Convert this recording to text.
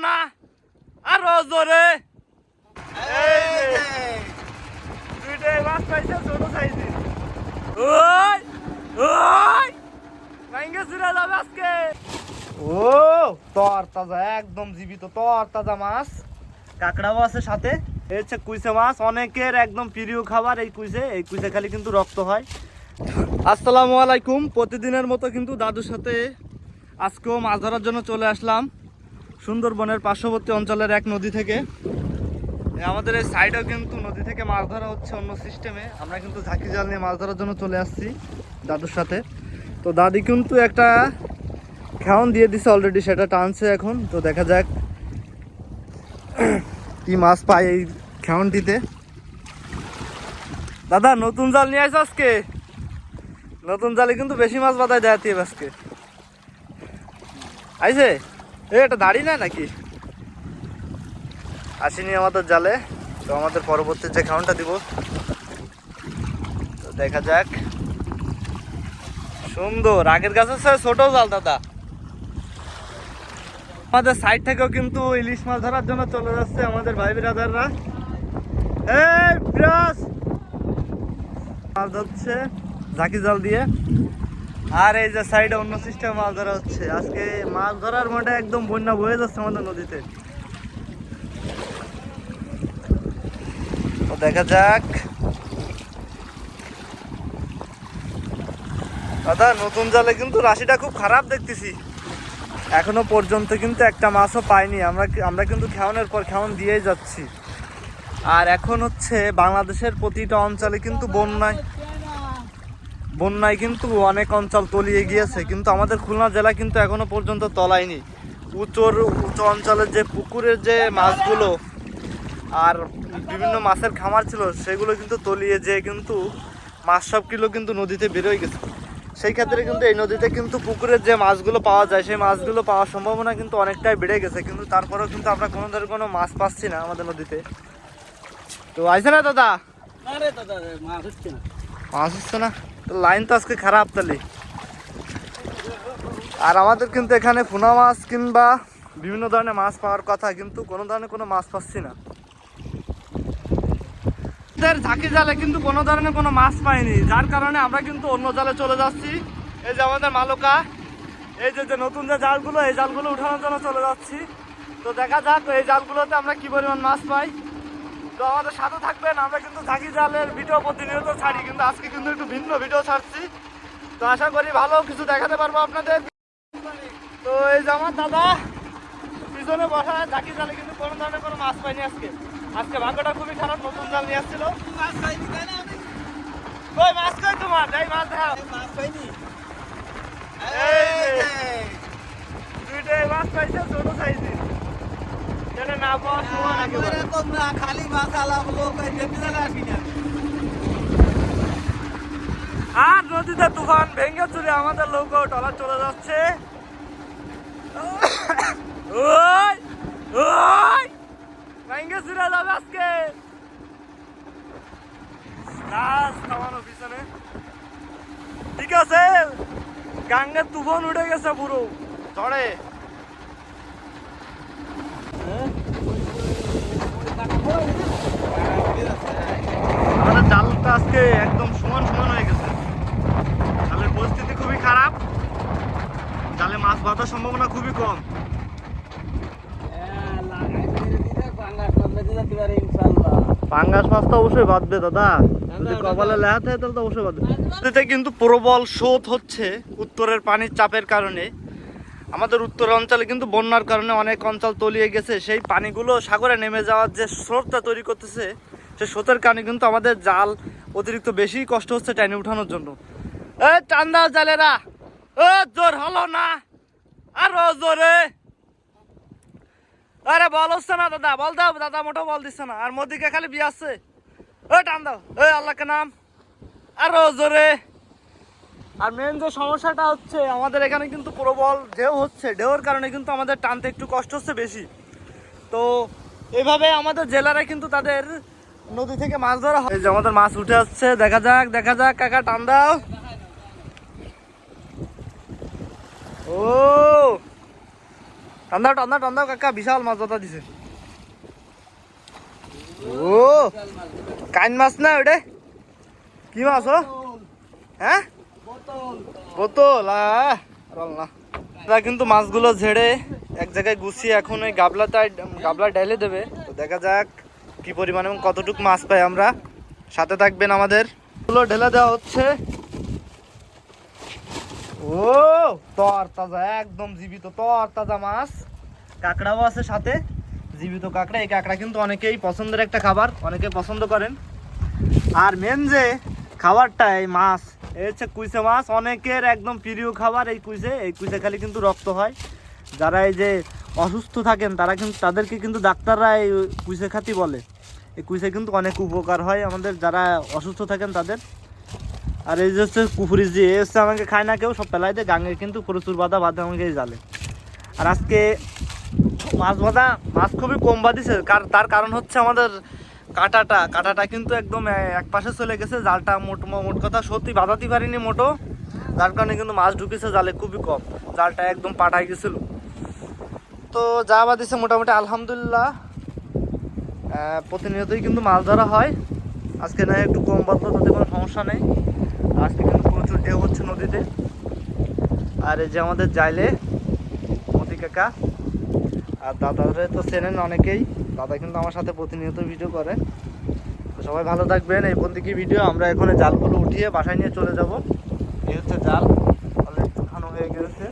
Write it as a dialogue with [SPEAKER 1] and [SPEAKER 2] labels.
[SPEAKER 1] না আরো জোরে। দুইটাই মাছ পাইছে ছোট সাইজের। ওই ওই ভাঙ্গে চুরা যাবে আজকে। ও তর তাজা একদম জীবিত তর তাজা মাছ, কাঁকড়াও আছে সাথে। এই হচ্ছে কুইসে মাছ, অনেকের একদম প্রিয় খাবার এই কুইসে খালি কিন্তু রক্ত হয়। আসসালামু আলাইকুম। প্রতিদিনের মতো কিন্তু দাদুর সাথে আজকেও মাছ ধরার জন্য চলে আসলাম সুন্দরবনের পার্শ্ববর্তী অঞ্চলের এক নদী থেকে। আমাদের এই সাইডেও কিন্তু নদী থেকে মাছ ধরা হচ্ছে অন্য সিস্টেমে। আমরা কিন্তু ঝাঁকি জাল নিয়ে মাছ ধরার জন্য চলে আসছি দাদুর সাথে। তো দাদি কিন্তু একটা খেওন দিয়ে দিছে অলরেডি, সেটা টানছে এখন। তো দেখা যাক কি মাছ পায় এই খেওনটিতে। দাদা নতুন জাল নিয়ে আসো আজকে। নতুন জালে কিন্তু বেশি মাছ বাঁধায় দেয়াতে আজকে আইছে। এটা দাঁড়িয়ে না নাকি আসেনি আমাদের জালে। তো আমাদের পরবর্তী যে খাউনটা দিব, তো দেখা যাক। সুন্দর আগের গাছের চেয়ে ছোট জাল দাদা। আমাদের সাইড থেকেও কিন্তু ইলিশ মাছ ধরার জন্য চলে যাচ্ছে আমাদের ভাই বিরাদাররা। এই বিরাজ মাছ ধরছে ঝাঁকি জাল দিয়ে। আর এই যে সাইডে অন্য সিস্টেম মাছ ধরা হচ্ছে। আজকে মাছ ধরার মাঠে একদম বন্যা বয়ে যাচ্ছে আমাদের নদীতে। তো দেখা যাক। দাদা নতুন জালে কিন্তু রাশিটা খুব খারাপ দেখতেছি। এখনো পর্যন্ত কিন্তু একটা মাছও পাইনি। আমরা কিন্তু খেওয়ানোর পর খেওয়ান দিয়েই যাচ্ছি। আর এখন হচ্ছে বাংলাদেশের প্রতিটা অঞ্চলে কিন্তু বন্যায় কিন্তু অনেক অঞ্চল তলিয়ে গিয়েছে, কিন্তু আমাদের খুলনা জেলা কিন্তু এখনো পর্যন্ত তলায়নি। উঁচু অঞ্চলের যে পুকুরের যে মাছগুলো আর বিভিন্ন মাছের খামার ছিল, সেগুলো কিন্তু তলিয়ে যেয়ে কিন্তু মাছ সবগুলো কিন্তু নদীতে বেরোয় গেছে। সেই ক্ষেত্রে কিন্তু এই নদীতে কিন্তু পুকুরের যে মাছগুলো পাওয়া যায়, সেই মাছগুলো পাওয়ার সম্ভাবনা কিন্তু অনেকটাই বেড়ে গেছে। কিন্তু তারপরেও কিন্তু আমরা কোনো ধরনের কোনো মাছ পাচ্ছি না আমাদের নদীতে। তো আইছে না দাদা? মাছ হচ্ছে না, লাইন তো আজকে খারাপ তাহলে। আর আমাদের কিন্তু এখানে পোনা মাছ কিংবা বিভিন্ন ধরনের মাছ পাওয়ার কথা, কিন্তু কোনো ধরনের কোনো মাছ পাচ্ছি না। ঝাঁকি জালে কিন্তু কোনো ধরনের কোনো মাছ পাইনি, যার কারণে আমরা কিন্তু অন্য জালে চলে যাচ্ছি। এই যে আমাদের মালকা, এই যে নতুন যে জালগুলো, এই জালগুলো উঠানোর জন্য চলে যাচ্ছি। তো দেখা যাক এই জালগুলোতে আমরা কি পরিমাণ মাছ পাই। তো আমাদের সাথে থাকবেন। আমরা কিন্তু ঝাঁকি জালের ভিডিও প্রতিনিয়ত ছাড়ি, কিন্তু আজকে কিন্তু একটু ভিন্ন ভিডিও ছাড়ছি। তো আশা করি ভালো কিছু দেখাতে পারবো আপনাদের। তো এই যে আমার দাদা পিছনে বসা, ঝাঁকি জালে কিন্তু কোনো ধরনের কোনো মাছ পাইনি আজকে। ভাগ্যটা খুবই খারাপ, নতুন জাল নিয়ে আসছিল। কই মাছ কই তোমার? এই মাছ দেখাও। দুইটাই মাছ পাইছে ছোট সাইজের। না পাওয়া সময় খালি মাছ আলাম লোক। আর নদীতে তুফান ভেঙে চুরে আমাদের নৌকো টলার চলে যাচ্ছে। ওই ওই ভেঙে চুরে যাবে আজকে। গাছ থামানো পিছনে, ঠিক আছে। গাঙ্গের তুফান উঠে গেছে পুরো ঝড়ে। আমাদের জালটা আজকে একদম সমান হয়ে গেছে। জালের পরিস্থিতি খুবই খারাপ, জালে মাছ বাঁধার সম্ভাবনা খুবই কম। পাঙ্গাস মাছ তো অবশ্যই বাঁধবে দাদা, যদি কপালে লেখা থাকে তাহলে তো অবশ্যই বাঁধবে। নদীতে কিন্তু প্রবল স্রোত হচ্ছে উত্তরের পানির চাপের কারণে। আমাদের উত্তর অঞ্চলে কিন্তু বন্যার কারণে অনেক অঞ্চল তলিয়ে গেছে। সেই পানিগুলো সাগরে নেমে যাওয়ার যে স্রোতটা তৈরি করতেছে, সেই স্রোতের কারণে কিন্তু আমাদের জাল অতিরিক্ত বেশি কষ্ট হচ্ছে টাইনে উঠানোর জন্য। টান দাও জালেরা, জোর হলো না আরো জোরে। আরে বল হচ্ছে না দাদা, বল দাও দাদা, মোটেও বল দিচ্ছে না। আর মোদিকে খালি বিয়ে আসছে। টান দাও, আল্লাহকে নাম আরো জোরে। আর মেন যে সমস্যাটা হচ্ছে, আমাদের এখানে কিন্তু প্রবল ঢেউ হচ্ছে। ঢেউর কারণে কিন্তু আমাদের টানতে একটু কষ্ট হচ্ছে বেশি। তো এইভাবে আমাদের জেলারা কিন্তু তাদের নদী থেকে মাছ ধরা হয়। এই যে আমাদের মাছ উঠে আসছে, দেখা যাক কাকা টান দাও। ও টান্দা টান্দা কাকা বিশাল মাছ দাদা দিছে। ও কাইন মাছ না ওটা, কি মাছ ও? হ্যাঁ বোতল। না কিন্তু মাছগুলো ঝেড়ে এক জায়গায় গুছিয়ে এখন ওই গাবলা ঢেলে দেবে। তো দেখা যাক কি পরিমাণে এবং কতটুকু মাছ পাই আমরা। সাথে থাকবেন আমাদের। গুলো ঢেলে দেওয়া হচ্ছে। ও তর তাজা, একদম জীবিত তর তাজা মাছ। কাঁকড়াও আছে সাথে, জীবিত কাঁকড়া। এই কাঁকড়া কিন্তু অনেকেই পছন্দের একটা খাবার, অনেকে পছন্দ করেন। আর মেন যে খাবারটা এই মাছ, এই হচ্ছে কুইসে মাছ, অনেকের একদম প্রিয় খাবার এই কুইসে খালি কিন্তু রক্ত হয়। যারা এই যে অসুস্থ থাকেন তাদেরকে কিন্তু ডাক্তাররা এই কুইসে খাতি বলে। এই কুইসে কিন্তু অনেক উপকার হয় আমাদের যারা অসুস্থ থাকেন তাদের। আর এই যে হচ্ছে পুকুরি, যে এ হচ্ছে আমাকে খায় না কেউ, সব পেলাই দেয় গাঙে, কিন্তু প্রচুর বাঁধা আমাকে এই জালে। আর আজকে মাছ খুবই কম বাঁধিছে। তার কারণ হচ্ছে আমাদের কাঁটাটা কিন্তু একদম এক পাশে চলে গেছে। জালটা মোট কথা সত্যি বাঁধাতে পারিনি মোটো, যার কারণে কিন্তু মাছ ঢুকেছে জালে খুবই কম। জালটা একদম পাঠাই গেছিল। তো যা বাঁধিছে মোটামুটি আলহামদুলিল্লাহ, প্রতিনিয়তই কিন্তু মাছ ধরা হয়। আজকে না একটু কম বাঁধলো, তাতে কোনো সমস্যা নেই। আজকে কিন্তু প্রচুর ঢেউ হচ্ছে নদীতে। আর এই যে আমাদের জাইলে মতি কাকা আর দাদারে তো চেনেন অনেকেই, দাদা কিন্তু আমার সাথে প্রতিনিয়ত ভিডিও করে। তো সবাই ভালো থাকবেন। এই পর্যন্ত কি ভিডিও। আমরা এখানে জালগুলো উঠিয়ে বাসায় নিয়ে চলে যাব। এই হচ্ছে জাল, অলরেডি উঠানো হয়ে গেছে।